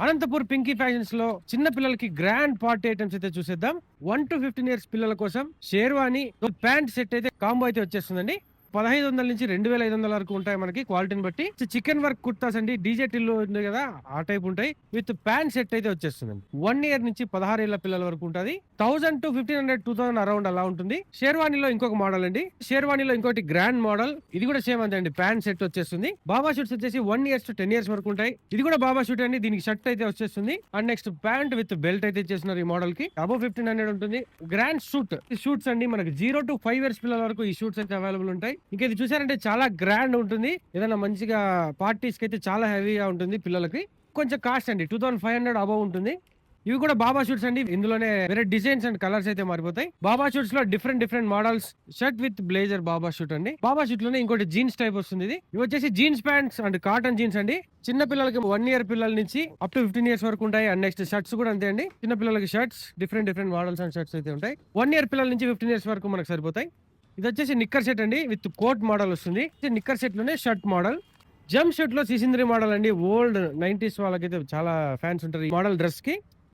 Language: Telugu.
అనంతపూర్ పింకీ ఫ్యాషన్స్ లో చిన్న పిల్లలకి గ్రాండ్ పార్టీ ఐటమ్స్ అయితే చూసేద్దాం. 1 to 15 years పిల్లల కోసం షేర్వాణి ప్యాంట్ సెట్ అయితే కాంబో అయితే వచ్చేస్తుందండి. 1500 నుంచి 2500 వరకు ఉంటాయి మనకి క్వాలిటీని బట్టి. చికెన్ వర్క్ కుర్తాస్ అండి, డీజే టిల్లు ఉంది కదా ఆ టైప్ ఉంటాయి. విత్ ప్యాంట్ సెట్ అయితే వచ్చేస్తుందండి. 1 year నుంచి 16 ఏళ్ల పిల్లల వరకు ఉంటుంది. 1000 to 1500, 2000 అరౌండ్ అలా ఉంటుంది. షేర్వాణిలో ఇంకొక మోడల్ అండి. షేర్వాణిలో ఇంకోటి గ్రాండ్ మోడల్. ఇది కూడా సేమ్ అంతే అండి, ప్యాంట్ సెట్ వచ్చేస్తుంది. బాబా షూట్స్ వచ్చేసి 1 years to 10 years వరకు ఉంటాయి. ఇది కూడా బాబా షూట్ అండి, దీనికి షర్ట్ అయితే వచ్చేస్తుంది. And next pant with belt అయితే ఇచ్చేస్తున్నారు ఈ మోడల్ కి. అబౌవ్ 1500 ఉంటుంది. గ్రాండ్ షూట్స్ అండి, మనకి 0 to 5 years పిల్లల వరకు ఈ షూట్స్ అయితే అవైలబుల్ ఉంటాయి. ఇంకా ఇది చూసారంటే చాలా గ్రాండ్ ఉంటుంది. ఏదైనా మంచిగా పార్టీస్ కి అయితే చాలా హెవీగా ఉంటుంది పిల్లలకి. కొంచెం కాస్ట్ అండి, 2500 అబౌవ్ ఉంటుంది. ఇవి కూడా బాబా షూట్స్ అండి. ఇందులోనే వేరే డిజైన్స్ అండ్ కలర్స్ అయితే మారిపోతాయి. బాబా షూట్స్ లో different models. Shirt with blazer Baba shoot అండి. బాబా షూట్ లోనే ఇంకోటి జీన్స్ టైప్ వస్తుంది. ఇవి వచ్చేసి jeans pants and cotton jeans అండి. చిన్న పిల్లలకి 1 year పిల్లల నుంచి అప్ టు 15 years వరకు ఉంటాయి. అండ్ నెక్స్ట్ షర్ట్స్ కూడా అంతే అండి. చిన్న పిల్లలకి shirts different models and shirts అయితే ఉంటాయి. 1 year పిల్లల నుంచి 15 years వరకు మనకు సరిపోతాయి. ఇది వచ్చేసి నిక్కర్ సెట్ అండి, విత్ కోట్ మోడల్ వస్తుంది. నిక్కర్ సెట్ లోనే షర్ట్ మోడల్. జంప్ షర్ట్ లో సిసింద్రి మోడల్ అండి. ఓల్డ్ 90s వాళ్ళకైతే చాలా ఫ్యాన్స్ ఉంటారు ఈ మోడల్ డ్రెస్ కి.